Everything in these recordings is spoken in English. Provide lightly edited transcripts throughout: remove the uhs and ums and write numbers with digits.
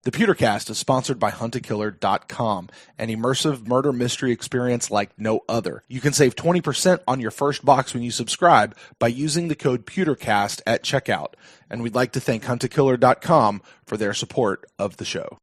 The Pewtercast is sponsored by huntakiller.com, an immersive murder mystery experience like no other. You can save 20% on your first box when you subscribe by using the code Pewtercast at checkout. And we'd like to thank huntakiller.com for their support of the show.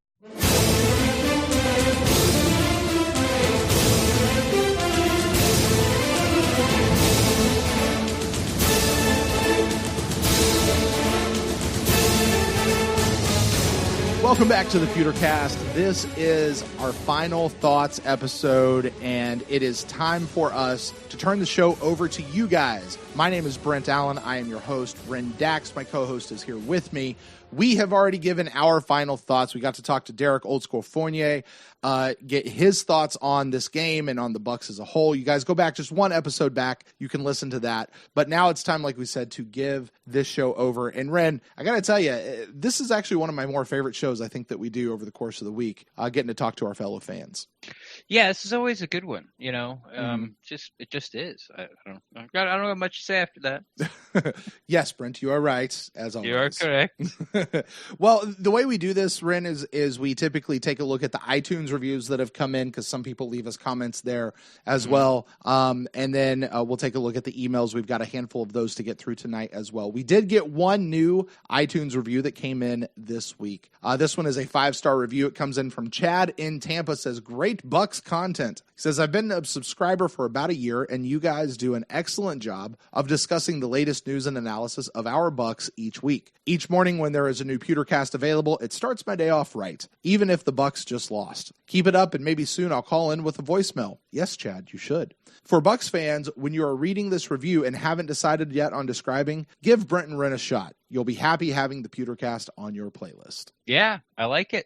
Welcome back to the Pewtercast. This is our final thoughts episode, and it is time for us to turn the show over to you guys. My name is Brent Allen. I am your host. Ren Dax, my co-host, is here with me. We have already given our final thoughts. We got to talk to Derek Old School Fournier, get his thoughts on this game and on the Bucs as a whole. You guys go back just one episode back. You can listen to that. But now it's time, like we said, to give this show over. And Ren, I got to tell you, this is actually one of my more favorite shows I think that we do over the course of the week, getting to talk to our fellow fans. Yeah, this is always a good one, you know. It just is. I don't have much to say after that. Yes, Brent, you are right, as always. You are correct. Well, the way we do this, Ren, is we typically take a look at the iTunes reviews that have come in, because some people leave us comments there as well. And then we'll take a look at the emails. We've got a handful of those to get through tonight as well. We did get one new iTunes review that came in this week. This one is a 5-star review. It comes in from Chad in Tampa. Says, great Bucs content. He says, I've been a subscriber for about a year, and you guys do an excellent job of discussing the latest news and analysis of our Bucs each week. Each morning when there is a new Pewtercast available, it starts my day off right, even if the Bucs just lost. Keep it up, and maybe soon I'll call in with a voicemail. Yes, Chad, you should. For Bucs fans, when you are reading this review and haven't decided yet on describing, give Brent and Ren a shot. You'll be happy having the Pewtercast on your playlist. Yeah, I like it.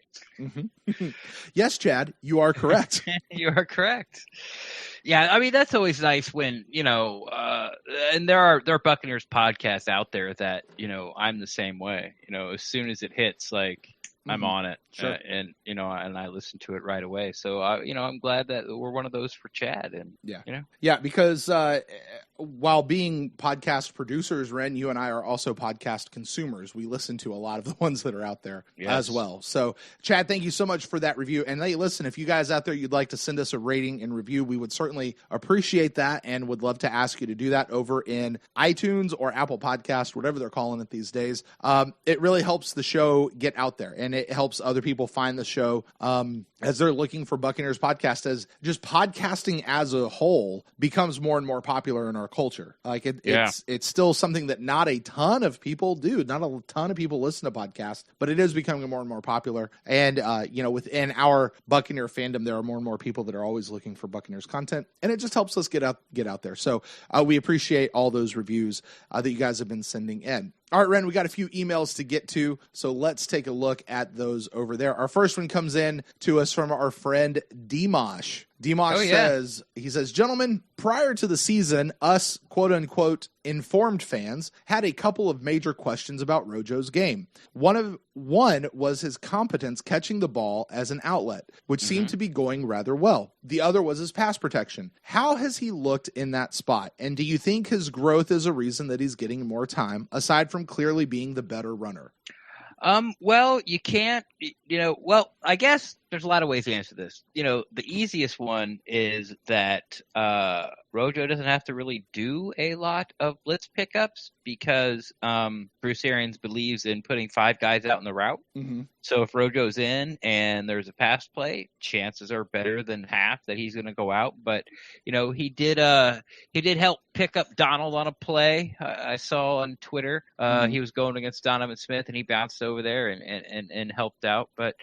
Yes, Chad, you are correct. You are correct. Yeah, I mean, that's always nice when, you know, and there are Buccaneers podcasts out there that, you know, I'm the same way. You know, as soon as it hits, like, I'm on it. Sure. And, you know, and I listen to it right away. So, you know, I'm glad that we're one of those for Chad. And, yeah, you know. Yeah, because while being podcast producers, Ren, you and I are also podcast consumers. We listen to a lot of the ones that are out there as well. So, Chad, thank you so much for that review. And hey, listen, if you guys out there, you'd like to send us a rating and review, we would certainly appreciate that and would love to ask you to do that over in iTunes or Apple Podcast, whatever they're calling it these days. It really helps the show get out there, and it helps other people find the show as they're looking for Buccaneers podcast, as just podcasting as a whole becomes more and more popular in our culture. Like it's still something that not a ton of people do. Not a ton of people listen to podcasts, but it is becoming more and more popular. And, you know, within our Buccaneer fandom, there are more and more people that are always looking for Buccaneers content, and it just helps us get out there. So we appreciate all those reviews that you guys have been sending in. All right, Ren, we got a few emails to get to, so let's take a look at those over there. Our first one comes in to us from our friend Dimash. Dimash says, gentlemen, prior to the season, us quote-unquote informed fans had a couple of major questions about Rojo's game. One was his competence catching the ball as an outlet, which seemed to be going rather well. The other was his pass protection. How has he looked in that spot? And do you think his growth is a reason that he's getting more time, aside from clearly being the better runner? Well, you can't, I guess there's a lot of ways to answer this. You know, the easiest one is that Rojo doesn't have to really do a lot of blitz pickups because Bruce Arians believes in putting 5 guys out in the route. So if Rojo's in and there's a pass play, chances are better than half that he's going to go out. But, you know, he did help pick up Donald on a play. I saw on Twitter. He was going against Donovan Smith and he bounced over there and helped out. But,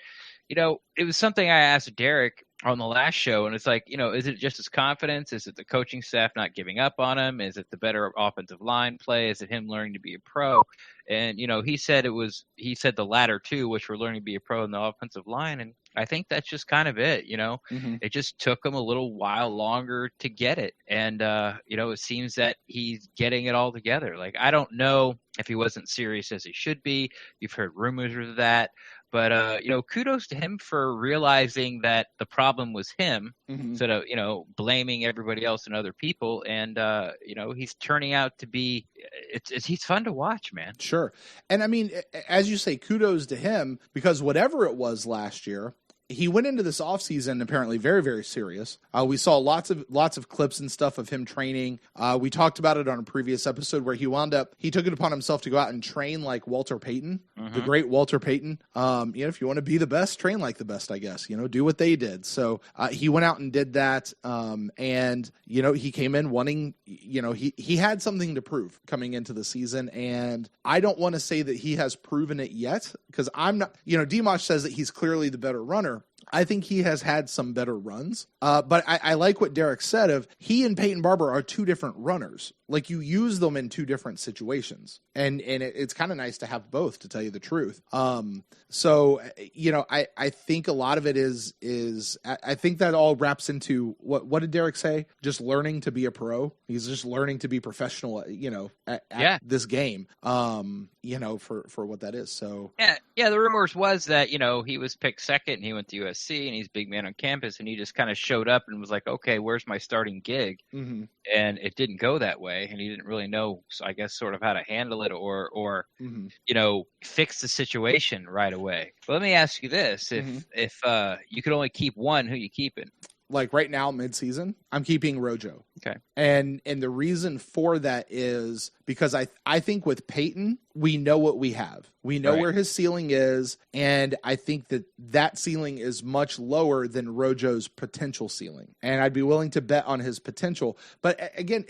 you know, it was something I asked Derek on the last show, and it's like, you know, is it just his confidence? Is it the coaching staff not giving up on him? Is it the better offensive line play? Is it him learning to be a pro? And, you know, he said the latter two, which were learning to be a pro in the offensive line. And I think that's just kind of it, you know. It just took him a little while longer to get it. And, you know, it seems that he's getting it all together. Like, I don't know if he wasn't serious as he should be. You've heard rumors of that. But kudos to him for realizing that the problem was him instead of blaming everybody else and other people. And he's turning out to be he's fun to watch, man. Sure. And I mean, as you say, kudos to him, because whatever it was last year, he went into this offseason apparently very, very serious. We saw lots of clips and stuff of him training. We talked about it on a previous episode where he took it upon himself to go out and train like Walter Payton, the great Walter Payton. If you want to be the best, train like the best, I guess, do what they did. So he went out and did that. And he came in wanting, he had something to prove coming into the season. And I don't want to say that he has proven it yet, because I'm not, Dimash says that he's clearly the better runner. I think he has had some better runs, but I like what Derek said of he and Peyton Barber are two different runners. Like, you use them in two different situations, and it's kind of nice to have both, to tell you the truth. So I think a lot of it is I think that all wraps into what did Derek say? Just learning to be a pro. He's just learning to be professional, at this game. For what that is. So yeah. The rumors was that he was picked second and he went to USC and he's a big man on campus, and he just kind of showed up and was like, okay, where's my starting gig? Mm-hmm. And it didn't go that way, and he didn't really know, I guess, sort of how to handle it or fix the situation right away. But let me ask you this: if you could only keep one, who you keeping? Like right now, mid-season, I'm keeping Rojo. Okay. And the reason for that is because I think with Peyton, we know what we have. We know where his ceiling is, and I think that ceiling is much lower than Rojo's potential ceiling. And I'd be willing to bet on his potential. But again,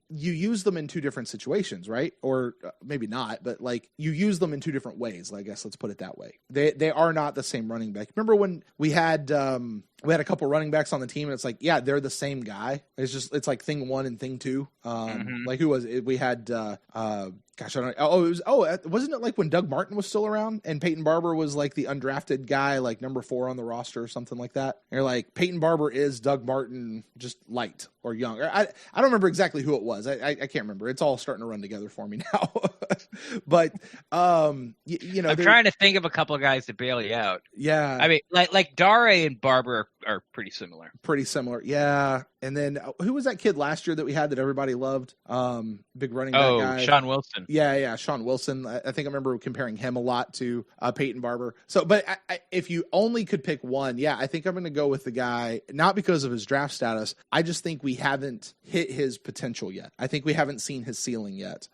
you use them in two different situations, right? Or maybe not, but like you use them in two different ways. I guess let's put it that way. They are not the same running back. Remember when we had a couple running backs on the team, and it's like, yeah, they're the same guy. It's like thing one and thing two. Like who was it? We had gosh, I don't know. Wasn't it like when Doug Martin was still around and Peyton Barber was like the undrafted guy, like number 4 on the roster or something like that? And you're like, Peyton Barber is Doug Martin, just light or young. I don't remember exactly who it was. I can't remember. It's all starting to run together for me now. But I'm trying to think of a couple of guys to bail you out. Yeah, I mean, like Dare and Barber are pretty similar. Yeah. And then who was that kid last year that we had that everybody loved? Big running back guy. Sean Wilson. Yeah, Sean Wilson. I think I remember comparing him a lot to Peyton Barber. So, but if you only could pick one, I think I'm going to go with the guy, not because of his draft status. I just think we haven't hit his potential yet. I think we haven't seen his ceiling yet.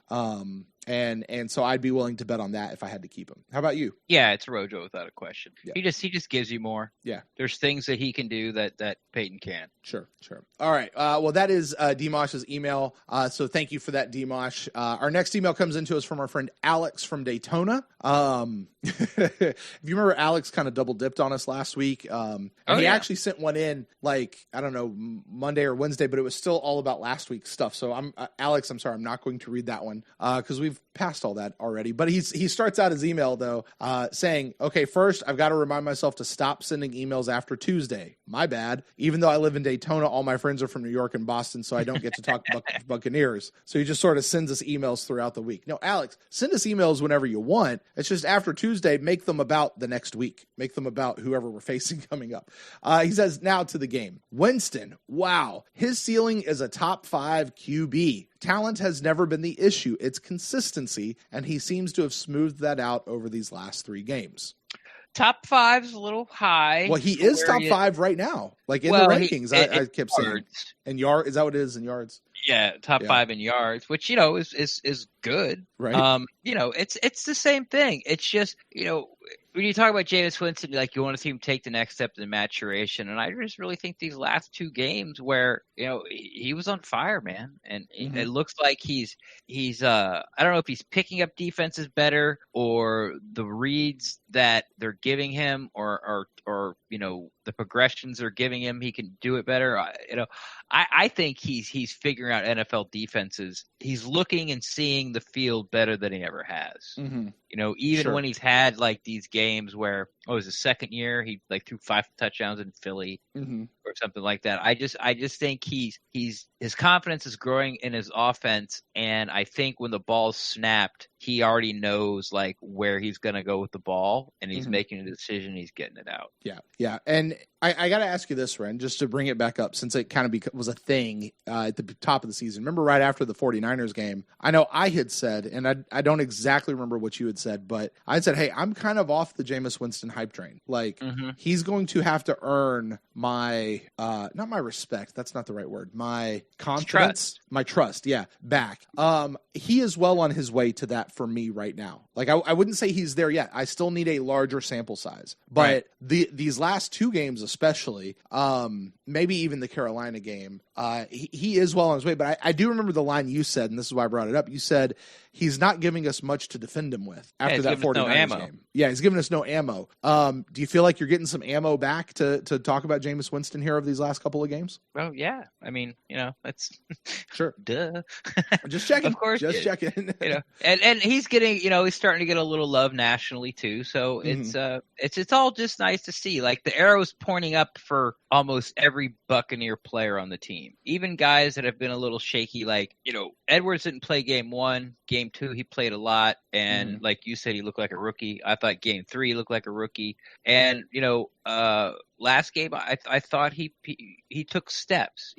And so I'd be willing to bet on that if I had to keep him. How about you? Yeah, it's Rojo without a question. Yeah. He just gives you more. Yeah. There's things that he can do that Peyton can't. Sure. All right. Well, that is Dimash's email. So thank you for that, Dimash. Our next email comes into us from our friend Alex from Daytona. If you remember, Alex kind of double dipped on us last week. He actually sent one in like, I don't know, Monday or Wednesday, but it was still all about last week's stuff. So Alex, I'm sorry, I'm not going to read that one because we've passed all that already. But he starts out his email though, saying, okay, first I've got to remind myself to stop sending emails after Tuesday. My bad. Even though I live in Daytona, all my friends are from New York and Boston, so I don't get to talk Buccaneers. So he just sort of sends us emails throughout the week. No, Alex, send us emails whenever you want. It's just after Tuesday, make them about the next week. Make them about whoever we're facing coming up. He says, now to the game. Winston, wow. His ceiling is a top 5 QB. Talent has never been the issue. It's consistency, and he seems to have smoothed that out over these last 3 games. Top 5's a little high. Well, he is top 5 right now. Like in the rankings, I kept saying. And yard, is that what it is in yards? Yeah, top 5 in yards, which is good. Right. It's the same thing. It's just when you talk about Jameis Winston, like you want to see him take the next step in maturation, and I just really think these last 2 games where he was on fire, man, and it looks like he's I don't know if he's picking up defenses better or the reads that they're giving him or the progressions they're giving him, he can do it better. I think he's figuring out NFL defenses. He's looking and seeing the field better than he ever has. Mm-hmm. Even when he's had like these games where it was his second year, he like threw 5 touchdowns in Philly or something like that. I just think his confidence is growing in his offense, and I think when the ball's snapped, he already knows like where he's going to go with the ball, and he's making a decision. He's getting it out. Yeah. And I got to ask you this, Ren, just to bring it back up, since it kind of was a thing at the top of the season. Remember right after the 49ers game, I know I had said, and I don't exactly remember what you had said, but I had said, hey, I'm kind of off the Jameis Winston hype train. Like, he's going to have to earn my, not my respect, that's not the right word, my confidence, my trust, back. He is well on his way to that for me right now. Like, I wouldn't say he's there yet. I still need a larger sample size. But these last two games especially, maybe even the Carolina game, he is well on his way. But I do remember the line you said, and this is why I brought it up. You said he's not giving us much to defend him with after that 49ers game. Yeah, he's giving us no ammo. Do you feel like you're getting some ammo back to talk about Jameis Winston here over these last couple of games? Well, yeah. I mean, that's sure. Duh. Just checking. Of course. Just checking. And he's getting, he's starting to get a little love nationally too. So it's all just nice to see. Like, the arrow's pointing up for almost every Buccaneer player on the team. Even guys that have been a little shaky, like, Edwards didn't play game 1. Game 2, he played a lot. And like you said, he looked like a rookie. I thought game 3, he looked like a rookie. And, last game, I thought he took steps,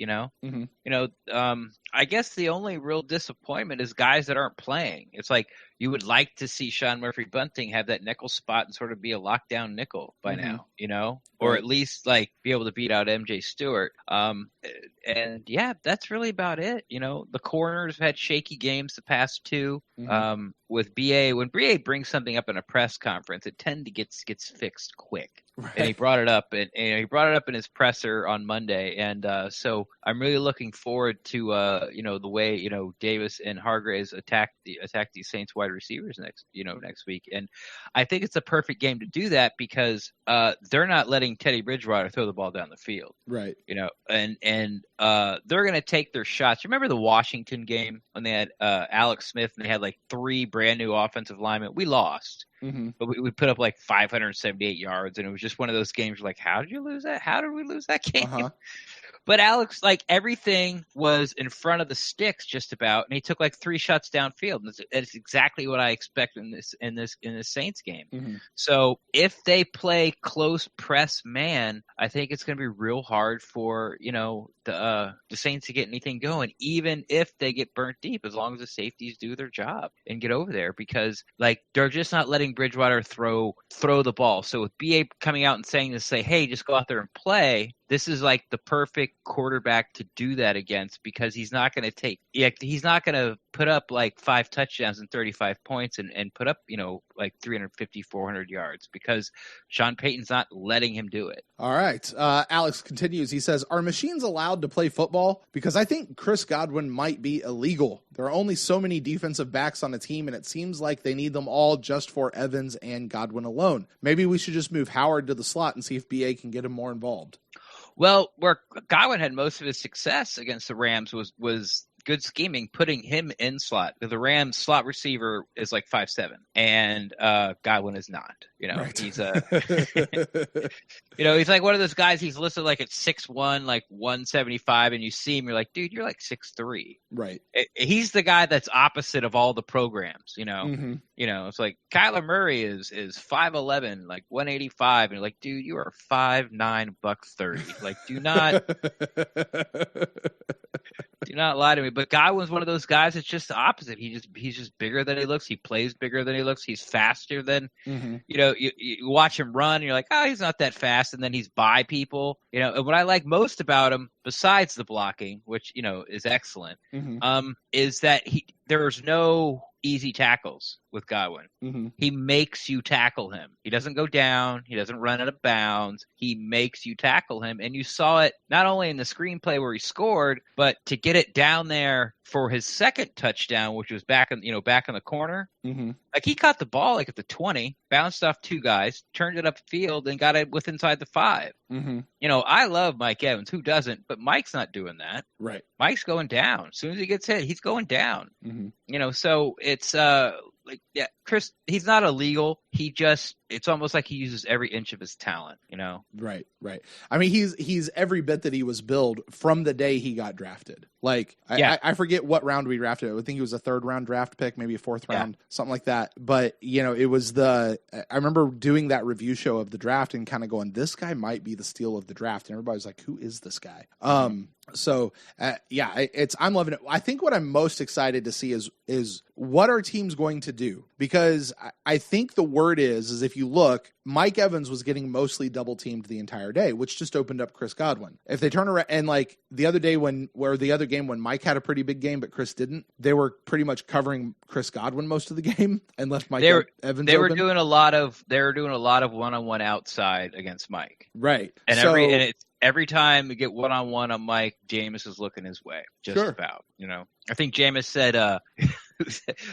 I guess the only real disappointment is guys that aren't playing. It's like you would like to see Sean Murphy-Bunting have that nickel spot and sort of be a lockdown nickel by now, or at least like be able to beat out MJ Stewart. And yeah, that's really about it. The corners have had shaky games the past two. With BA, when BA brings something up in a press conference, it tends to gets fixed quick. Right. And he brought it up, and he brought it up in his presser on Monday, and so I'm really looking forward to the way Davis and Hargraves attack the Saints wide receivers next week, and I think it's a perfect game to do that because they're not letting Teddy Bridgewater throw the ball down the field, right? And they're going to take their shots. Remember the Washington game when they had Alex Smith and they had like 3 brand new offensive linemen? We lost. But we put up like 578 yards, and it was just one of those games where like, how did you lose that? How did we lose that game? But Alex, like, everything was in front of the sticks just about, and he took like 3 shots downfield. And that's exactly what I expect in this Saints game. So if they play close press man, I think it's going to be real hard for the Saints to get anything going, even if they get burnt deep, as long as the safeties do their job and get over there, because like they're just not letting Bridgewater throw the ball. So with BA coming out and saying hey, just go out there and play. This is like the perfect quarterback to do that against, because he's not going to put up like 5 touchdowns and 35 points and put up, like 350, 400 yards, because Sean Payton's not letting him do it. All right. Alex continues. He says, are machines allowed to play football? Because I think Chris Godwin might be illegal. There are only so many defensive backs on a team, and it seems like they need them all just for Evans and Godwin alone. Maybe we should just move Howard to the slot and see if BA can get him more involved. Well, where Godwin had most of his success against the Rams was good scheming, putting him in slot. The Rams slot receiver is like 5'7", and Godwin is not. Right. He's he's like one of those guys. He's listed like at 6'1", like 175, and you see him, you're like, dude, you're like 6'3". Right. He's the guy that's opposite of all the programs. It's like Kyler Murray is 5'11", like 185, and you're like, dude, you are 5'9", $130. Like, do not. Do not lie to me. But Godwin's one of those guys that's just the opposite. He's just bigger than he looks. He plays bigger than he looks. He's faster than you watch him run and you're like, oh, he's not that fast, and then he's by people. And what I like most about him, besides the blocking, which is excellent, is that there's no easy tackles with Godwin. He makes you tackle him. He doesn't go down. He doesn't run out of bounds. He makes you tackle him. And you saw it not only in the screenplay where he scored, but to get it down there for his second touchdown, which was back in the corner. Like, he caught the ball like at the 20, bounced off 2 guys, turned it upfield, and got it inside the 5. I love Mike Evans. Who doesn't? But Mike's not doing that. Right. Mike's going down. As soon as he gets hit, he's going down. So it's Chris, he's not illegal. it's almost like he uses every inch of his talent, Right. I mean, he's every bit that he was billed from the day he got drafted. Like, I forget what round we drafted. I think he was a 3rd round draft pick, maybe a 4th round, something like that. But, it was I remember doing that review show of the draft and kind of going, this guy might be the steal of the draft. And everybody's like, who is this guy? So I'm loving it. I think what I'm most excited to see is what are teams going to do? Because I think the word is if you look, Mike Evans was getting mostly double teamed the entire day, which just opened up Chris Godwin. If they turn around and like the other game when Mike had a pretty big game, but Chris didn't, they were pretty much covering Chris Godwin most of the game and left Mike Evans. They were doing a lot of one-on-one outside against Mike. Right. And every time we get one-on-one on Mike, Jameis is looking his way, about. I think Jameis said,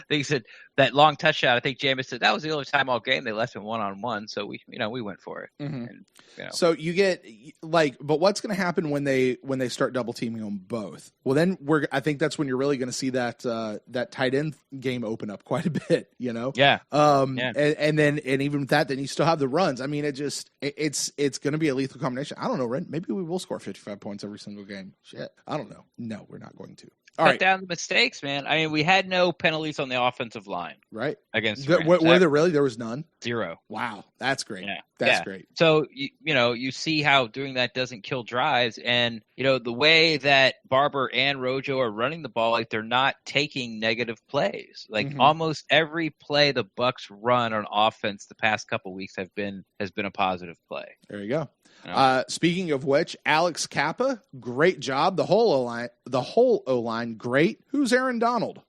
he said that long touchdown. I think Jameis said that was the only time all game they left him one-on-one. So we went for it. Mm-hmm. And, So you get but what's going to happen when they start double teaming them both? Well, then I think that's when you're really going to see that tight end game open up quite a bit. Yeah. And even with that, then you still have the runs. I mean, it's going to be a lethal combination. I don't know, Ren. Maybe we will score 55 points every single game. Shit, I don't know. No, we're not going to. Cut down the mistakes, man. I mean, we had no penalties on the offensive line. Right. Against were there really? There was none? 0. Wow. That's great. Yeah. That's great. So, you see how doing that doesn't kill drives. And, the way that Barber and Rojo are running the ball, like they're not taking negative plays. Like almost every play the Bucs run on offense the past couple weeks has been a positive play. There you go. Speaking of which, Alex Kappa, great job. The whole O-line, great. Who's Aaron Donald?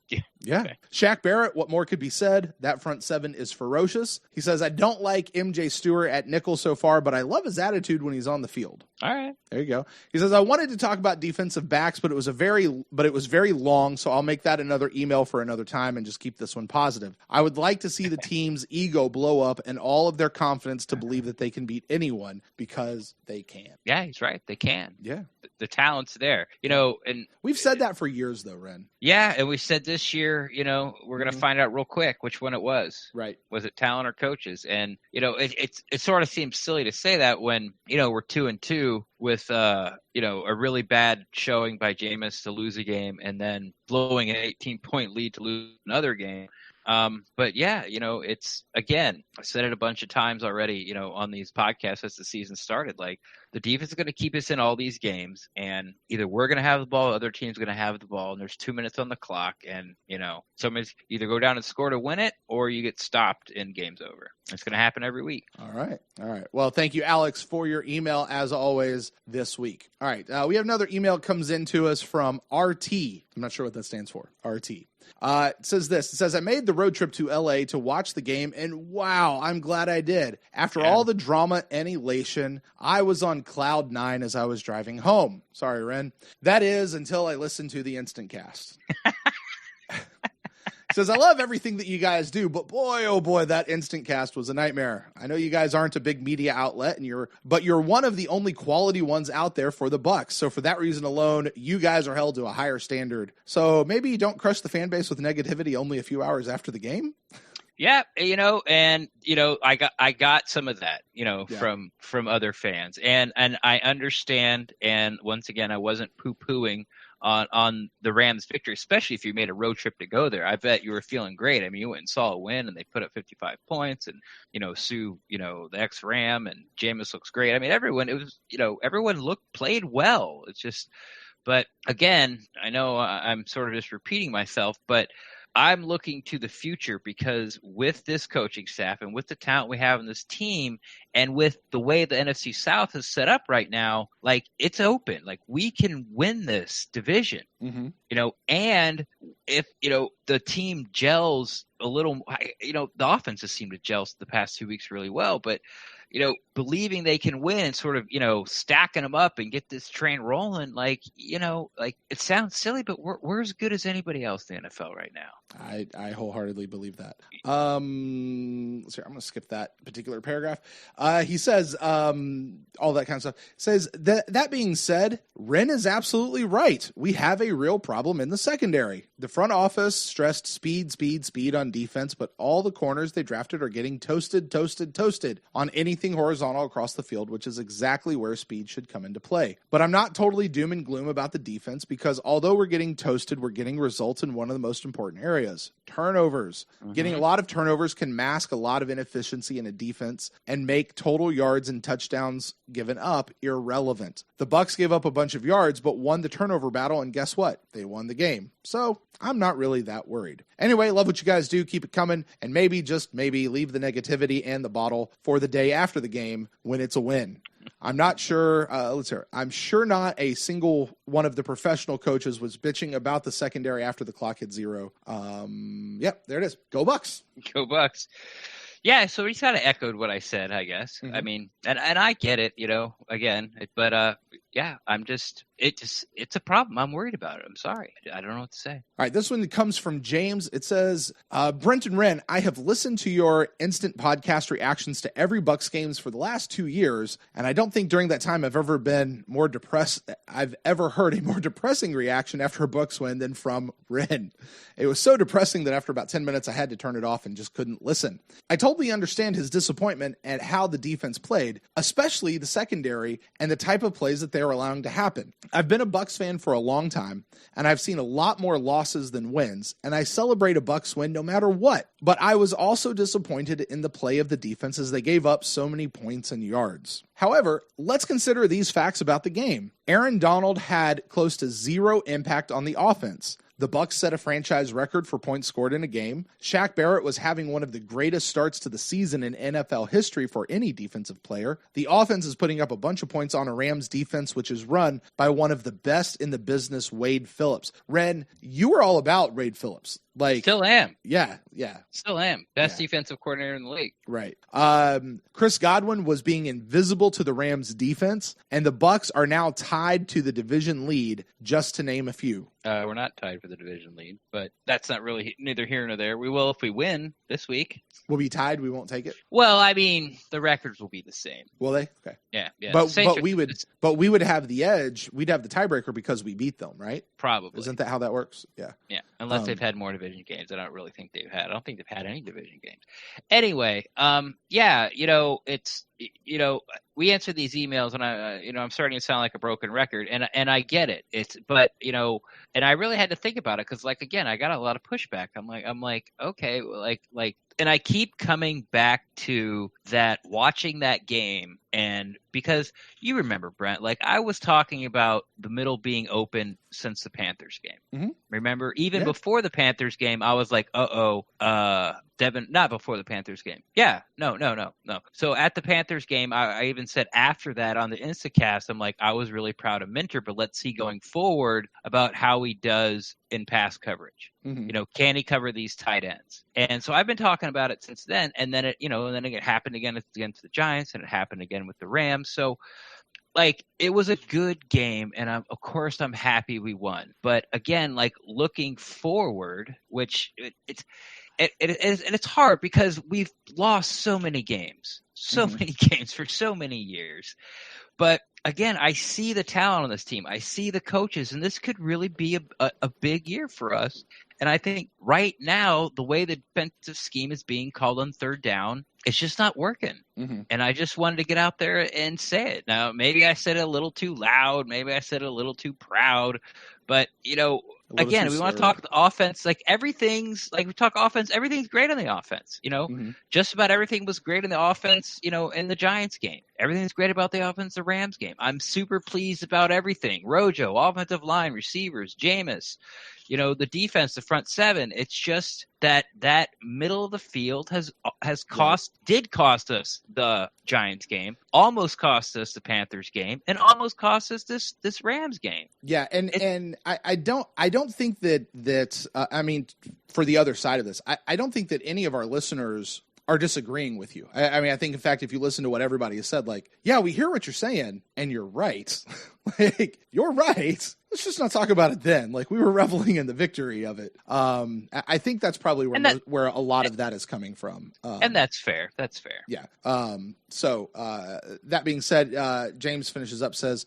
Yeah. Okay. Shaq Barrett, what more could be said? That front seven is ferocious. He says, I don't like MJ Stewart at nickel so far, but I love his attitude when he's on the field. All right. There you go. He says, I wanted to talk about defensive backs, but it was very long, so I'll make that another email for another time and just keep this one positive. I would like to see the team's ego blow up and all of their confidence to believe that they can beat anyone because they can. Yeah, he's right. They can. Yeah. The talent's there, and we've said that for years though, Ren. Yeah. And we said this year, we're going to find out real quick which one it was. Right. Was it talent or coaches? And, it sort of seems silly to say that when, we're 2-2 with, a really bad showing by Jameis to lose a game and then blowing an 18-point lead to lose another game. But yeah, it's, again, I said it a bunch of times already, on these podcasts as the season started, like the defense is going to keep us in all these games and either we're going to have the ball, other team's going to have the ball, and there's 2 minutes on the clock and, somebody's either go down and score to win it or you get stopped and game's over. It's going to happen every week. All right. Well, thank you, Alex, for your email as always this week. All right. We have another email comes in to us from RT. I'm not sure what that stands for. RT. It says this. It says, I made the road trip to LA to watch the game, and wow, I'm glad I did. After all the drama and elation, I was on cloud 9 as I was driving home. Sorry, Ren. That is until I listened to the Instant Cast. Says, I love everything that you guys do, but boy, oh boy, that Instant Cast was a nightmare. I know you guys aren't a big media outlet, but you're one of the only quality ones out there for the Bucs. So for that reason alone, you guys are held to a higher standard. So maybe you don't crush the fan base with negativity only a few hours after the game. Yeah, I got some of that, from other fans, and I understand. And once again, I wasn't poo-pooing on the Rams' victory, especially if you made a road trip to go there. I bet you were feeling great. I mean, you went and saw a win, and they put up 55 points, and Sue, the ex-Ram, and Jameis looks great. I mean, everyone played well. It's just, but again, I know I'm sort of just repeating myself, but I'm looking to the future because with this coaching staff and with the talent we have in this team and with the way the NFC South is set up right now, like it's open. Like we can win this division, and if, the team gels a little, the offense has seemed to gel the past 2 weeks really well, but believing they can win and sort of, stacking them up and get this train rolling, like it sounds silly, but we're as good as anybody else in the NFL right now. I wholeheartedly believe that. Let's see, I'm going to skip that particular paragraph. He says, all that kind of stuff. Says that being said, Wren is absolutely right. We have a real problem in the secondary. The front office stressed speed on defense, but all the corners they drafted are getting toasted on anything horizontal across the field, which is exactly where speed should come into play. But I'm not totally doom and gloom about the defense, because although we're getting toasted, we're getting results in one of the most important areas: turnovers. Getting a lot of turnovers can mask a lot of inefficiency in a defense and make total yards and touchdowns given up irrelevant. The Bucs gave up a bunch of yards, but won the turnover battle, and guess what? They won the game. So I'm not really that worried. Anyway, love what you guys do. Keep it coming, and maybe, just maybe, leave the negativity and the bottle for the day after the game when it's a win. I'm not sure. Let's hear. I'm sure not a single one of the professional coaches was bitching about the secondary after the clock hit zero. Yep, there it is. Go Bucs. Go Bucs. Yeah, so he's kind of echoed what I said, I guess. I mean, and I get it, again, but yeah, it's a problem. I'm worried about it. I'm sorry. I don't know what to say. All right, this one comes from James. It says, Brent and Wren, I have listened to your instant podcast reactions to every Bucs games for the last 2 years, and I don't think during that time I've ever heard a more depressing reaction after a Bucs win than from Wren. It was so depressing that after about 10 minutes I had to turn it off and just couldn't listen. I totally understand his disappointment at how the defense played, especially the secondary and the type of plays that they were allowing to happen. I've been a Bucs fan for a long time, and I've seen a lot more losses than wins, and I celebrate a Bucs win no matter what. But I was also disappointed in the play of the defense as they gave up so many points and yards. However, let's consider these facts about the game. Aaron Donald had close to zero impact on the offense. The Bucs set a franchise record for points scored in a game. Shaq Barrett was having one of the greatest starts to the season in NFL history for any defensive player. The offense is putting up a bunch of points on a Rams defense, which is run by one of the best in the business, Wade Phillips. Wren, you were all about Wade Phillips. Still am. Yeah. Still am. Best defensive coordinator in the league. Right. Chris Godwin was being invisible to the Rams defense, and the Bucs are now tied to the division lead, just to name a few. We're not tied for the division lead, but that's not really neither here nor there. We will if we win this week. We'll be tied. We won't take it. Well, I mean, the records will be the same. Will they? Okay. Yeah. But we would have the edge. We'd have the tiebreaker because we beat them, right? Probably. Isn't that how that works? Yeah. Yeah. Unless they've had more division games. I don't really think they've had. I don't think they've had any division games. Anyway, we answer these emails, and I'm starting to sound like a broken record, and I get it. And I really had to think about it because, again, I got a lot of pushback. I'm like, okay, and I keep coming back to that, watching that game, and because you remember, Brent, I was talking about the middle being open since the Panthers game. Mm-hmm. Remember, even before the Panthers game, I was like, Devin, not before the Panthers game. Yeah, no. So at the Panthers game, I even said after that on the Instacast, I'm like, I was really proud of Minter, but let's see going forward about how he does in pass coverage. Mm-hmm. Can he cover these tight ends? And so I've been talking about it since then. And then it happened again against the Giants, and it happened again with the Rams. So it was a good game, and of course I'm happy we won. But again, looking forward, which it's hard because we've lost so many games for so many years. But again, I see the talent on this team. I see the coaches, and this could really be a big year for us. And I think right now, the way the defensive scheme is being called on third down, it's just not working. Mm-hmm. And I just wanted to get out there and say it. Now, maybe I said it a little too loud. Maybe I said it a little too proud. But, again, we want to talk the offense. We talk offense. Everything's great on the offense. Mm-hmm. Just about everything was great in the offense, in the Giants game. Everything's great about the offense, the Rams game. I'm super pleased about everything. Rojo, offensive line, receivers, Jameis, the defense, the front seven. It's just that middle of the field did cost us the Giants game, almost cost us the Panthers game, and almost cost us this Rams game. Yeah, and I don't think that I mean, for the other side of this, I don't think that any of our listeners are disagreeing with you. I mean, I think, in fact, if you listen to what everybody has said, yeah, we hear what you're saying, and you're right. You're right. let's just not talk about it then. Like, we were reveling in the victory of it. I think that's probably where a lot of that is coming from. And that's fair. That's fair. Yeah. So that being said, James finishes up, says,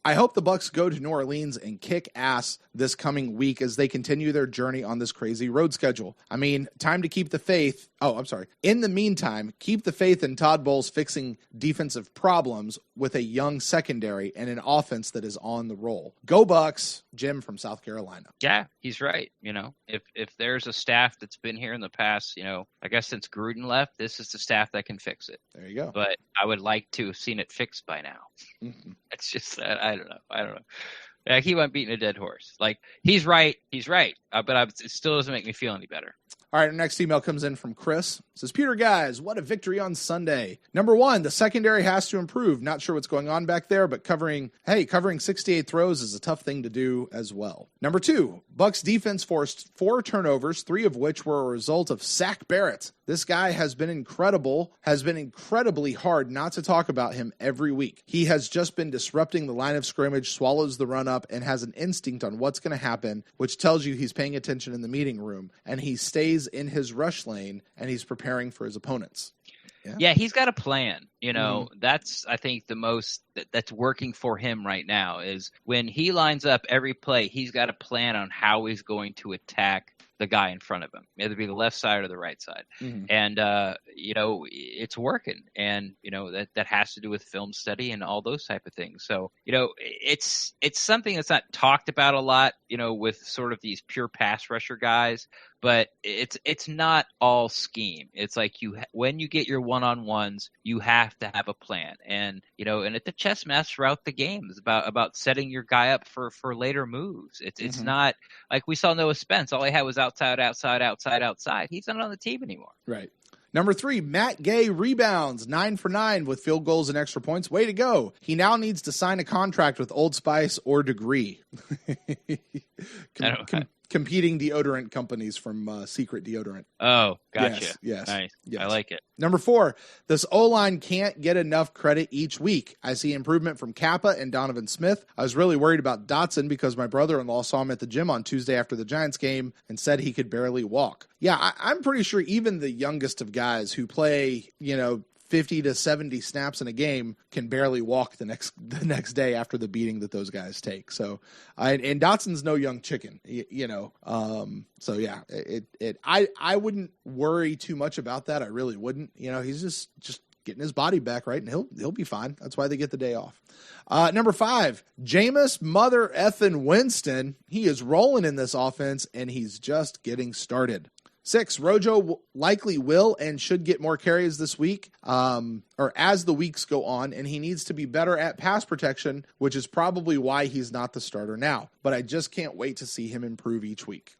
I hope the Bucs go to New Orleans and kick ass this coming week as they continue their journey on this crazy road schedule. I mean, time to keep the faith. Oh, I'm sorry. In the meantime, keep the faith in Todd Bowles fixing defensive problems with a young secondary and an offense that is on the roll. Go Bucs, Jim from South Carolina. Yeah, he's right. If there's a staff that's been here in the past, I guess since Gruden left, this is the staff that can fix it. There you go. But I would like to have seen it fixed by now. Mm-hmm. It's just that I don't know. I keep on beating a dead horse. Like, he's right, but it still doesn't make me feel any better. All right, our next email comes in from Chris. It says, Peter, guys, what a victory on Sunday. Number one, the secondary has to improve. Not sure what's going on back there, but covering 68 throws is a tough thing to do as well. Number two, Bucs defense forced 4 turnovers, 3 of which were a result of Zach Barrett. This guy has been incredibly hard not to talk about him every week. He has just been disrupting the line of scrimmage, swallows the run up, and has an instinct on what's going to happen, which tells you he's paying attention in the meeting room, and he stays in his rush lane, and he's preparing for his opponents. Yeah, he's got a plan. Mm-hmm. That's, I think, the most that's working for him right now is when he lines up every play, he's got a plan on how he's going to attack the guy in front of him, either be the left side or the right side. Mm-hmm. And, it's working. And, that has to do with film study and all those type of things. So, it's something that's not talked about a lot, with sort of these pure pass rusher guys, but it's not all scheme. It's like when you get your one-on-ones, you have to have a plan. And, and at the chess match throughout the game is about setting your guy up for later moves. It's not like we saw Noah Spence. All he had was outside. He's not on the team anymore. Right. Number 3, Matt Gay rebounds 9 for 9 with field goals and extra points. Way to go. He now needs to sign a contract with Old Spice or Degree. Competing deodorant companies from Secret Deodorant. Oh, gotcha. Yes. Nice. Yes. I like it. Number 4, this O-line can't get enough credit each week. I see improvement from Kappa and Donovan Smith. I was really worried about Dotson because my brother-in-law saw him at the gym on Tuesday after the Giants game and said he could barely walk. Yeah, I'm pretty sure even the youngest of guys who play, 50 to 70 snaps in a game can barely walk the next day after the beating that those guys take. So, and Dotson's no young chicken, so yeah, I wouldn't worry too much about that. I really wouldn't. He's just getting his body back right, and he'll be fine. That's why they get the day off. Number 5, Jameis Mother Ethan Winston. He is rolling in this offense, and he's just getting started. 6, Rojo likely will and should get more carries this week, or as the weeks go on, and he needs to be better at pass protection, which is probably why he's not the starter now. But I just can't wait to see him improve each week.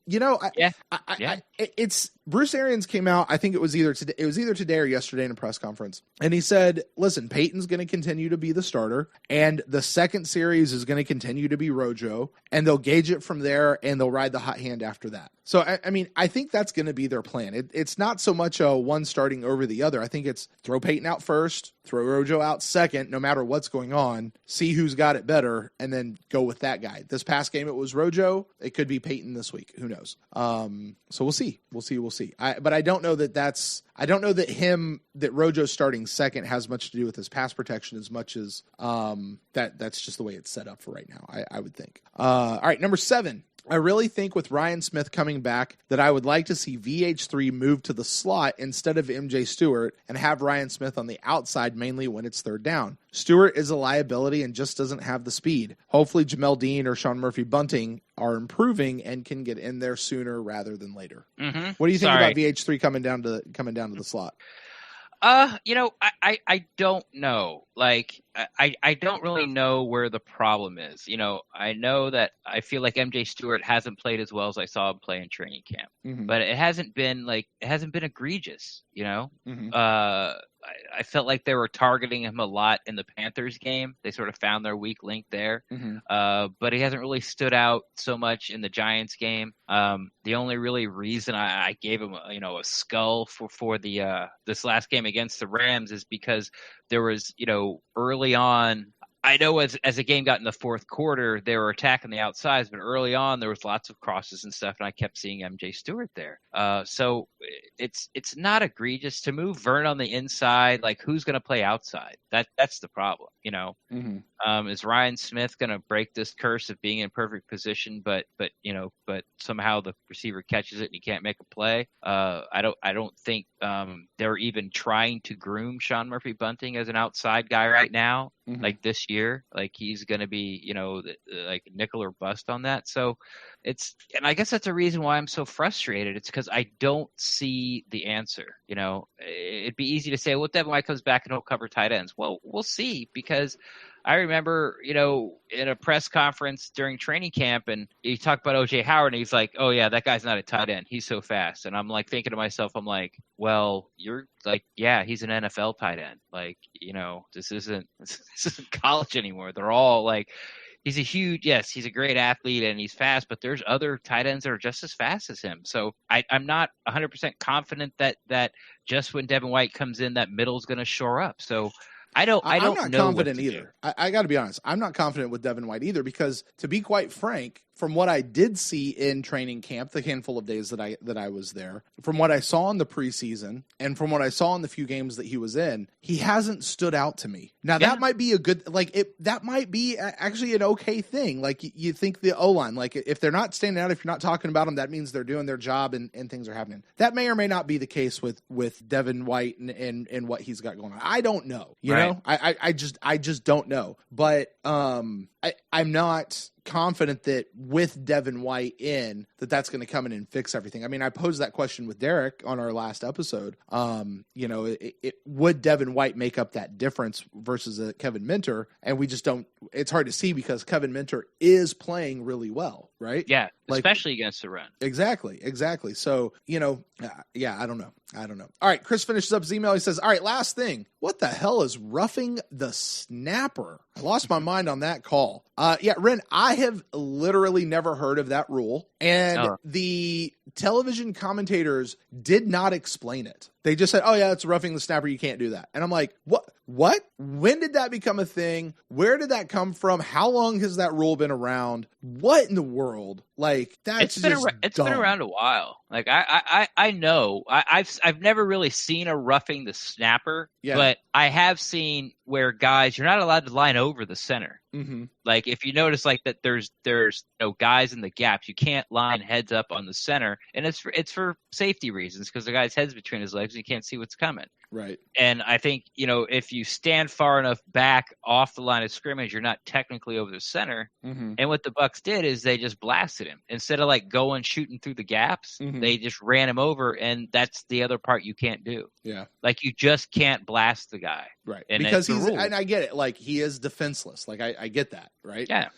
It's Bruce Arians came out. I think it was either today or yesterday in a press conference, and he said, "Listen, Peyton's going to continue to be the starter, and the second series is going to continue to be Rojo, and they'll gauge it from there, and they'll ride the hot hand after that." So, I think that's going to be their plan. It's not so much a one starting over the other. I think it's throw Peyton out first, throw Rojo out second, no matter what's going on, see who's got it better, and then go with that guy. This past game, it was Rojo. It could be Peyton this week. Who knows? So we'll see. We'll see. But I don't know that Rojo starting second has much to do with his pass protection as much as that's just the way it's set up for right now, I would think. All right, number 7. I really think with Ryan Smith coming back that I would like to see VH3 move to the slot instead of MJ Stewart and have Ryan Smith on the outside mainly when it's third down. Stewart is a liability and just doesn't have the speed. Hopefully Jamel Dean or Sean Murphy Bunting are improving and can get in there sooner rather than later. Mm-hmm. What do you think about VH3 coming down to the slot? I don't know. Like, I don't really know where the problem is. I know that I feel like MJ Stewart hasn't played as well as I saw him play in training camp, but it hasn't been egregious. Mm-hmm. I felt like they were targeting him a lot in the Panthers game. They sort of found their weak link there. Mm-hmm. But he hasn't really stood out so much in the Giants game. The only really reason I gave him a skull for the this last game against the Rams is because there was, early on, I know as the game got in the fourth quarter, they were attacking the outsides, but early on there was lots of crosses and stuff, and I kept seeing MJ Stewart there. So it's not egregious to move Vern on the inside. Like, who's going to play outside? That's the problem, Is Ryan Smith going to break this curse of being in perfect position, but somehow the receiver catches it and he can't make a play? I don't think they're even trying to groom Sean Murphy Bunting as an outside guy right now. Mm-hmm. Like this year, like he's going to be, like nickel or bust on that. So and I guess that's a reason why I'm so frustrated. It's because I don't see the answer. It'd be easy to say, well, Devin White comes back and he'll cover tight ends. Well, we'll see, because I remember, in a press conference during training camp, and you talk about O.J. Howard, and he's like, oh, yeah, that guy's not a tight end. He's so fast. And I'm like thinking to myself, I'm like, well, you're like, yeah, he's an NFL tight end. Like, this isn't college anymore. They're all like, he's a great athlete and he's fast, but there's other tight ends that are just as fast as him. So I'm not 100% confident that just when Devin White comes in, that middle's going to shore up. So I'm not confident either. I got to be honest. I'm not confident with Devin White either, because to be quite frank, from what I did see in training camp, the handful of days that I was there, from what I saw in the preseason and from what I saw in the few games that he was in, he hasn't stood out to me. Now that might be a good, that might be actually an okay thing. Like, you think the O-line, like if they're not standing out, if you're not talking about them, that means they're doing their job and things are happening. That may or may not be the case with Devin White and what he's got going on. I don't know. You know, I just don't know. But I'm not confident that with Devin White in, that's going to come in and fix everything. I mean, I posed that question with Derek on our last episode. Would Devin White make up that difference versus a Kevin Minter? And we just don't. It's hard to see because Kevin Minter is playing really well, right? Yeah, especially against the run. Exactly. So, I don't know. All right, Chris finishes up his email. He says, all right, last thing. What the hell is roughing the snapper? I lost my mind on that call. Ren, I have literally never heard of that rule. And the television commentators did not explain it. They just said, oh, yeah, it's roughing the snapper. You can't do that. And I'm like, what? When did that become a thing? Where did that come from? How long has that rule been around? What in the world? Like, that's it's been around a while. Like, I know. I've never really seen a roughing the snapper, but I have seen where guys, you're not allowed to line over the center. Mm-hmm. Like, if you notice, like, that there's guys in the gaps, you can't line heads up on the center, and it's for safety reasons, because the guy's head's between his legs and you can't see what's coming. Right. And I think, if you stand far enough back off the line of scrimmage, you're not technically over the center. Mm-hmm. And what the Bucs did is they just blasted him. Instead of like going shooting through the gaps, mm-hmm. they just ran him over, and that's the other part you can't do. Yeah. Like, you just can't blast the guy. Right. And because and I get it. Like, he is defenseless. Like, I get that. Right. Yeah.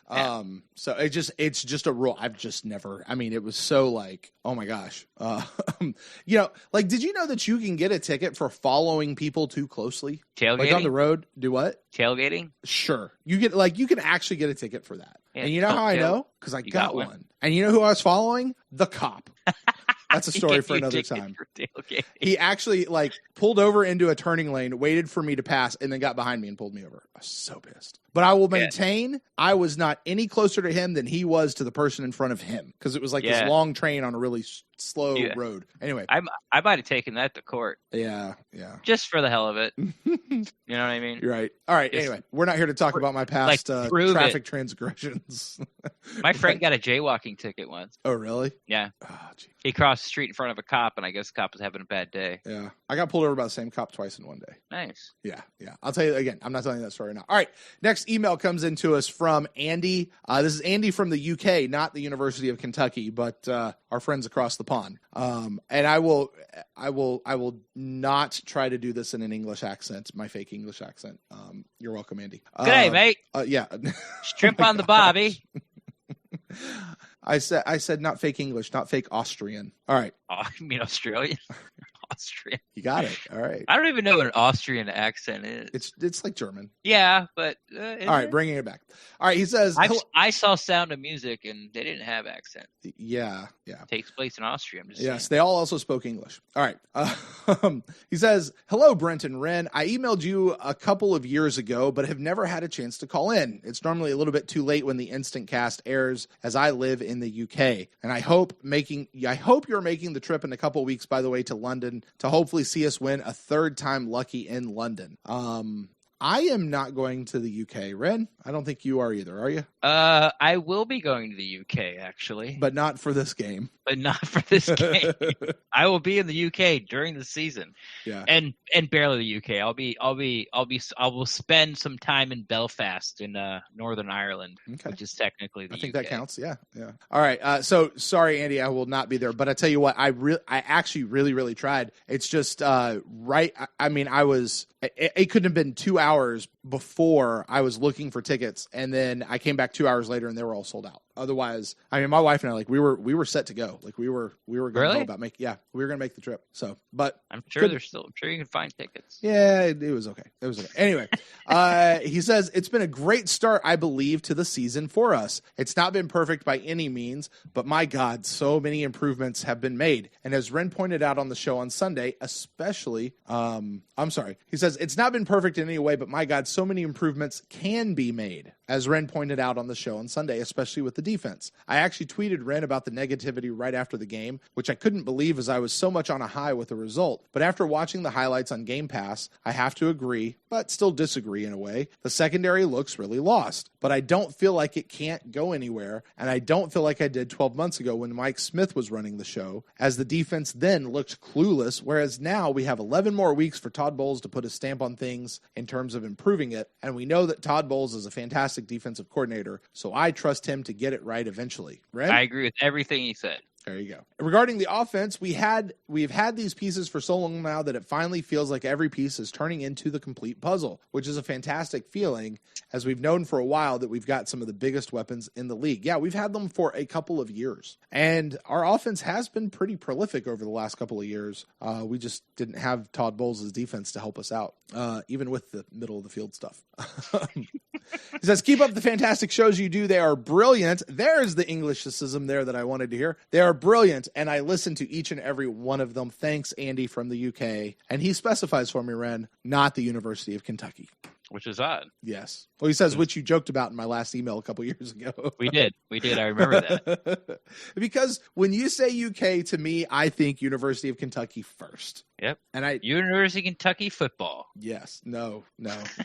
So it's just a rule. I've just never, it was so like, oh my gosh. Like, did you know that you can get a ticket for following people too closely? Tailgating? Like on the road? Do what? Tailgating? Sure. You can actually get a ticket for that. Yeah, and you know how I know? Because I got one. And you know who I was following? The cop. That's a story for another time. He actually pulled over into a turning lane, waited for me to pass, and then got behind me and pulled me over. I was so pissed. But I will maintain I was not any closer to him than he was to the person in front of him, because it was like this long train on a really slow road. Anyway, I might have taken that to court. Yeah. Just for the hell of it. You know what I mean? You're right. All right. Anyway, we're not here to talk about my past traffic transgressions. My friend got a jaywalking ticket once. Oh, really? Yeah. Oh, gee. He crossed the street in front of a cop, and I guess the cop was having a bad day. Yeah. I got pulled over by the same cop twice in one day. Nice. Yeah. I'll tell you again. I'm not telling you that story now. All right. Next email comes into us from Andy. This is Andy from the UK, not the University of Kentucky, but our friends across the pond. And I will not try to do this in an English accent, my fake English accent. You're welcome, Andy. Good day, mate. Yeah. Shrimp on the bobby. I said not fake English, not fake Austrian. All right. Oh, you mean Australian? Austrian. You got it. All right. I don't even know what an Austrian accent is. It's like German. Yeah, but all right, bringing it back. All right, he says I saw Sound of Music and they didn't have accent. Yeah. It takes place in Austria. I'm just yes, saying. they all also spoke English. All right. He says, "Hello, Brent and Ren. I emailed you a couple of years ago, but have never had a chance to call in. It's normally a little bit too late when the instant cast airs, as I live in the UK, and I hope you're making the trip in a couple of weeks. By the way, to London to hopefully see us win a third time lucky in London. I am not going to the UK, Ren. I don't think you are either, are you? I will be going to the UK actually, but not for this game. But not for this game. I will be in the UK during the season. Yeah, and barely the UK. I will spend some time in Belfast in Northern Ireland, which is technically the UK. I think that counts. Yeah. All right. So sorry, Andy, I will not be there. But I tell you what, I actually really tried. It's just right. I mean, it couldn't have been 2 hours before I was looking for tickets, and then I came back 2 hours later and they were all sold out. Otherwise, I mean, my wife and I, like, we were set to go. Like, we were going to go about we were going to make the trip. So, but I'm sure you can find tickets. Yeah, it was okay. Anyway, he says, it's been a great start, I believe, to the season for us. It's not been perfect by any means, but my God, so many improvements have been made. And as Ren pointed out on the show on Sunday, especially, he says, it's not been perfect in any way, but my God, so many improvements can be made. As Ren pointed out on the show on Sunday, especially with the defense. I actually tweeted Ren about the negativity right after the game, which I couldn't believe as I was so much on a high with the result. But after watching the highlights on Game Pass, I have to agree, but still disagree in a way. The secondary looks really lost, but I don't feel like it can't go anywhere, and I don't feel like I did 12 months ago when Mike Smith was running the show, as the defense then looked clueless, whereas now we have 11 more weeks for Todd Bowles to put a stamp on things in terms of improving it, and we know that Todd Bowles is a fantastic defensive coordinator, so I trust him to get it right eventually. Ren? I agree with everything he said. There you go. Regarding the offense, we've had these pieces for so long now that it finally feels like every piece is turning into the complete puzzle, which is a fantastic feeling, as we've known for a while that we've got some of the biggest weapons in the league. Yeah, we've had them for a couple of years, and our offense has been pretty prolific over the last couple of years. We just didn't have Todd Bowles' defense to help us out, even with the middle of the field stuff. He says, keep up the fantastic shows you do. They are brilliant. There's the English-icism there that I wanted to hear. They are brilliant, and I listen to each and every one of them. Thanks, Andy from the UK. And he specifies for me, Ren, not the University of Kentucky. Which is odd. Yes. Well, he says, which you joked about in my last email a couple years ago. We did. I remember that. Because when you say UK, to me, I think University of Kentucky first. Yep. And University of Kentucky football. Yes. No.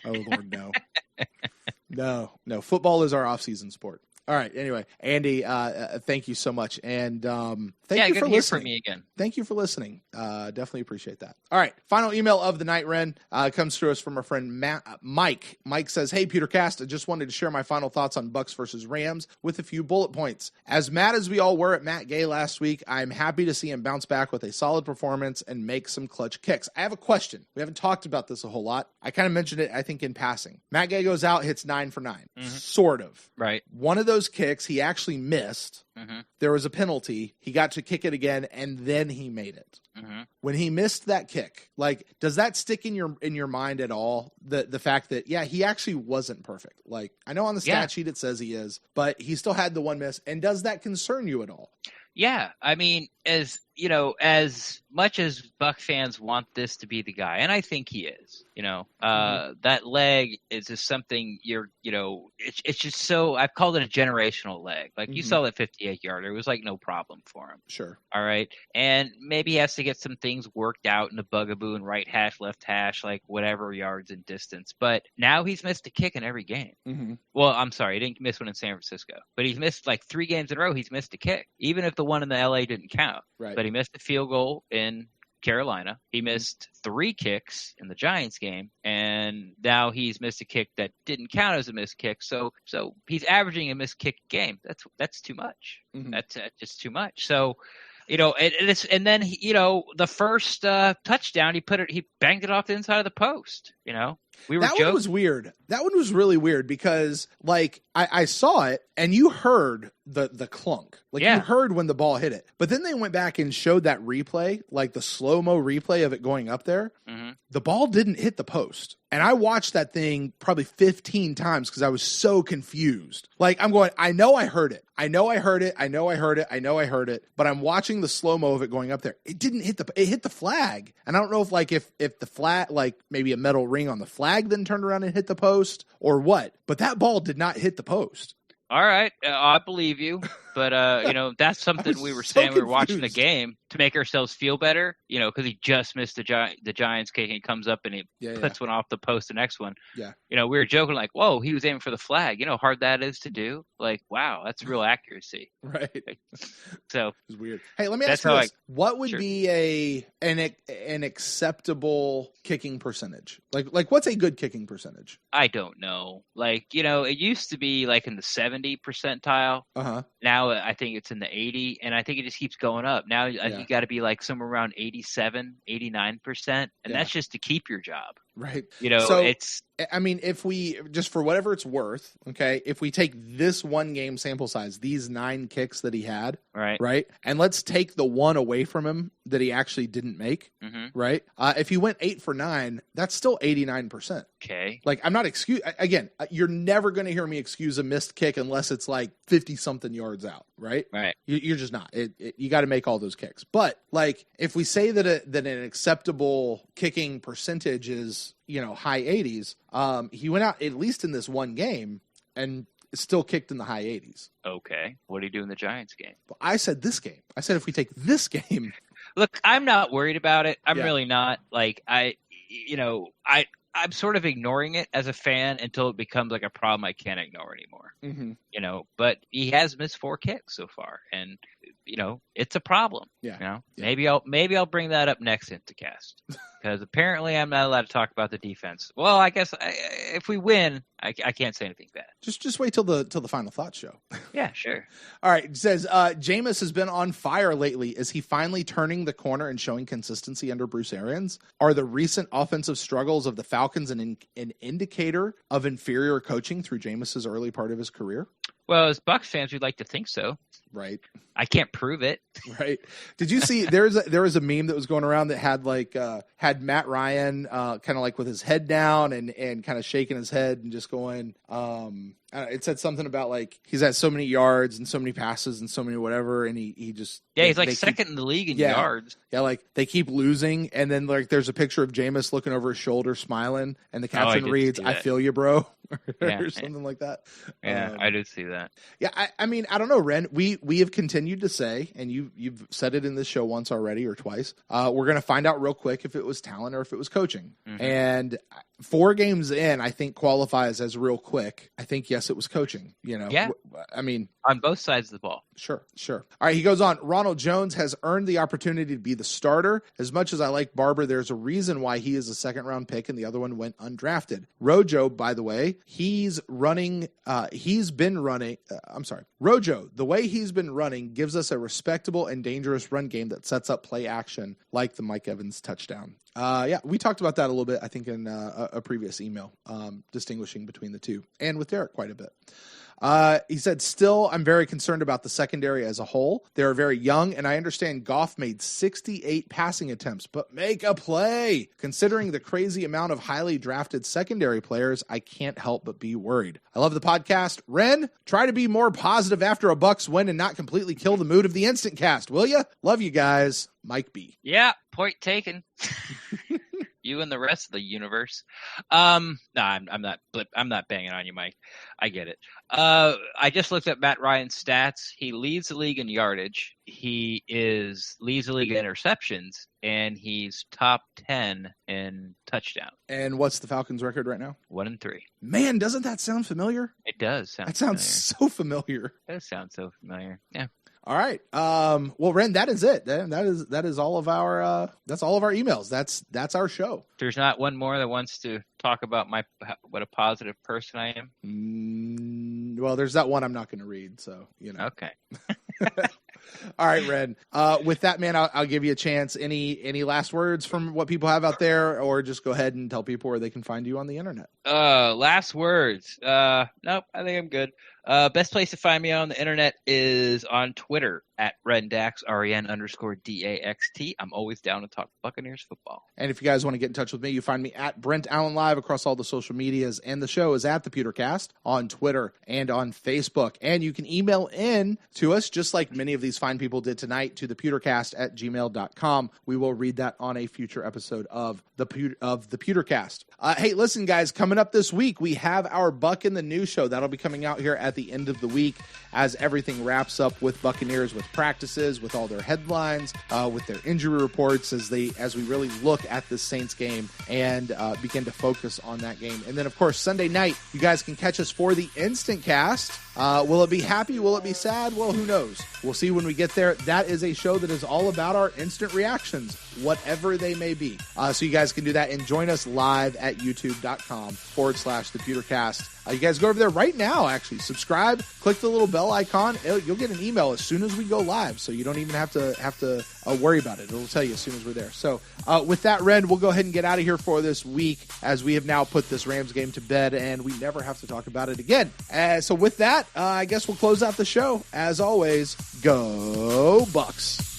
Oh, Lord, no. No. Football is our off-season sport. All right. Anyway, Andy, thank you so much. And thank you for listening. From me again. Thank you for listening. Definitely appreciate that. All right. Final email of the night, Ren, comes to us from our friend Mike. Mike says, hey, Peter Cast, I just wanted to share my final thoughts on Bucs versus Rams with a few bullet points. As mad as we all were at Matt Gay last week, I'm happy to see him bounce back with a solid performance and make some clutch kicks. I have a question. We haven't talked about this a whole lot. I kind of mentioned it, I think, in passing. Matt Gay goes out, hits 9 for 9. Mm-hmm. Sort of. Right. One of those kicks he actually missed. Mm-hmm. There was a penalty. He got to kick it again, and then he made it. Mm-hmm. When he missed that kick, like, does that stick in your mind at all? The fact that, yeah, he actually wasn't perfect. Like, I know on the stat sheet it says he is, but he still had the one miss. And does that concern you at all? Yeah, I mean, as much as Buck fans want this to be the guy, and I think he is, that leg is just something it's just so, I've called it a generational leg. Like, you saw that 58-yarder, it was like no problem for him. Sure. All right. And maybe he has to get some things worked out in the bugaboo and right hash, left hash, like whatever yards and distance. But now he's missed a kick in every game. Mm-hmm. Well, I'm sorry, he didn't miss one in San Francisco, but he's missed like 3 games in a row. He's missed a kick, even if the one in the LA didn't count. Right. But he missed a field goal in Carolina. He missed 3 kicks in the Giants game, and now he's missed a kick that didn't count as a missed kick. So he's averaging a missed kick game. That's too much. Mm-hmm. That's just too much. So, and then the first touchdown, he banged it off the inside of the post. That one was weird. That one was really weird because, like, I saw it and you heard the clunk. Like, you heard when the ball hit it. But then they went back and showed that replay, like the slow-mo replay of it going up there. Mm-hmm. The ball didn't hit the post. And I watched that thing probably 15 times because I was so confused. Like, I'm going, I know I heard it. I know I heard it. I know I heard it. I know I heard it. But I'm watching the slow-mo of it going up there. It didn't hit it hit the flag. And I don't know if the flag, like maybe a metal ring on the flag then turned around and hit the post or what. But that ball did not hit the post. All right, I believe you, but that's something we were saying. We were watching the game to make ourselves feel better, because he just missed the Giants kick and he comes up and he puts one off the post. The next one, we were joking like, "Whoa, he was aiming for the flag." You know how hard that is to do. Like, wow, that's real accuracy, right? So it's weird. Hey, let me ask you this: what would be an acceptable kicking percentage? Like what's a good kicking percentage? I don't know. Like, it used to be like in the 70 percentile. Now I think it's in the 80, and I think it just keeps going up. Now you got to be like somewhere around 87, 89%, and that's just to keep your job. Right. So it's, I mean, if we just for whatever it's worth, okay, if we take this one game sample size, these 9 kicks that he had, right, and let's take the one away from him that he actually didn't make, right? If he went 8 for 9, that's still 89%. Okay. Like, I'm not again, you're never going to hear me excuse a missed kick unless it's like 50 something yards out, right? Right. You're just not. You got to make all those kicks. But like, if we say that an acceptable kicking percentage is, high 80s, he went out at least in this one game and still kicked in the high 80s. Okay. What did he do in the Giants game? Well, I said this game. I said if we take this game. Look, I'm not worried about it. I'm really not. Like, I'm sort of ignoring it as a fan until it becomes like a problem I can't ignore anymore. But he has missed 4 kicks so far, and it's a problem. Maybe I'll bring that up next Intacast because apparently I'm not allowed to talk about the defense. Well, I guess if we win, I can't say anything bad. Just wait till the final thought show. Yeah, sure. All right. It says Jameis has been on fire lately. Is he finally turning the corner and showing consistency under Bruce Arians? Are the recent offensive struggles of the Falcons an indicator of inferior coaching through Jameis's early part of his career? Well, as Bucs fans, we'd like to think so. Right. I can't prove it. Right. Did you see there was a meme that was going around that had Matt Ryan kind of like with his head down and kind of shaking his head and just going it said something about like he's had so many yards and so many passes and so many whatever, and he just he's like second in the league in yards. Yeah, like they keep losing, and then like there's a picture of Jameis looking over his shoulder smiling, and the caption reads, "I feel you, bro," or something like that. Yeah, I did see that. Yeah, I mean, I don't know, Ren. We have continued to say, and you've said it in this show once already or twice. We're going to find out real quick if it was talent or if it was coaching, and 4 games in, I think qualifies as real quick. I think yes, it was coaching. I mean, on both sides of the ball. Sure. All right, he goes on. Ronald Jones has earned the opportunity to be the starter. As much as I like Barber, there's a reason why he is a second-round pick and the other one went undrafted. Rojo, by the way, Rojo, the way he's been running gives us a respectable and dangerous run game that sets up play action like the Mike Evans touchdown. We talked about that a little bit, I think, in a previous email, distinguishing between the two, and with Derek quite a bit. He said, still, I'm very concerned about the secondary as a whole. They're very young, and I understand Goff made 68 passing attempts, but make a play. Considering the crazy amount of highly drafted secondary players, I can't help but be worried. I love the podcast. Ren, try to be more positive after a Bucs win and not completely kill the mood of the instant cast, will you? Love you guys. Mike B. Yeah, point taken. You and the rest of the universe. No, I'm not. I'm not banging on you, Mike. I get it. I just looked at Matt Ryan's stats. He leads the league in yardage. He leads the league in interceptions, and he's top 10 in touchdowns. And what's the Falcons' record right now? 1-3. Man, doesn't that sound familiar? It does. That sounds so familiar. It does sound so familiar. Yeah. All right. Well, Ren, that is it. That is all of our emails. That's our show. There's not one more that wants to talk about what a positive person I am. Well, there's that one I'm not going to read. So, Okay. All right, Ren. With that, man, I'll give you a chance. Any last words from what people have out there, or just go ahead and tell people where they can find you on the internet? Last words. Nope, I think I'm good. Best place to find me on the internet is on Twitter at Rendax, REN_DAXT. I'm always down to talk Buccaneers football. And if you guys want to get in touch with me, you find me at Brent Allen Live across all the social medias. And the show is at the Pewtercast on Twitter and on Facebook. And you can email in to us, just like many of these fine people did tonight, to thepewtercast@gmail.com. We will read that on a future episode of the Pewtercast. Hey, listen, guys, coming up this week, we have our Buck in the News show. That'll be coming out here at the end of the week as everything wraps up with Buccaneers, with practices, with all their headlines, with their injury reports, as we really look at the Saints game and begin to focus on that game. And then, of course, Sunday night, you guys can catch us for the Instant Cast. Will it be happy? Will it be sad? Well, who knows? We'll see when we get there. That is a show that is all about our instant reactions, whatever they may be. So you guys can do that and join us live at youtube.com/the Pewtercast. You guys go over there right now, actually. Subscribe, click the little bell icon. You'll get an email as soon as we go live, so you don't even have to worry about it. It'll tell you as soon as we're there. So with that, Ren, we'll go ahead and get out of here for this week, as we have now put this Rams game to bed, and we never have to talk about it again. So with that, I guess we'll close out the show. As always, go Bucs.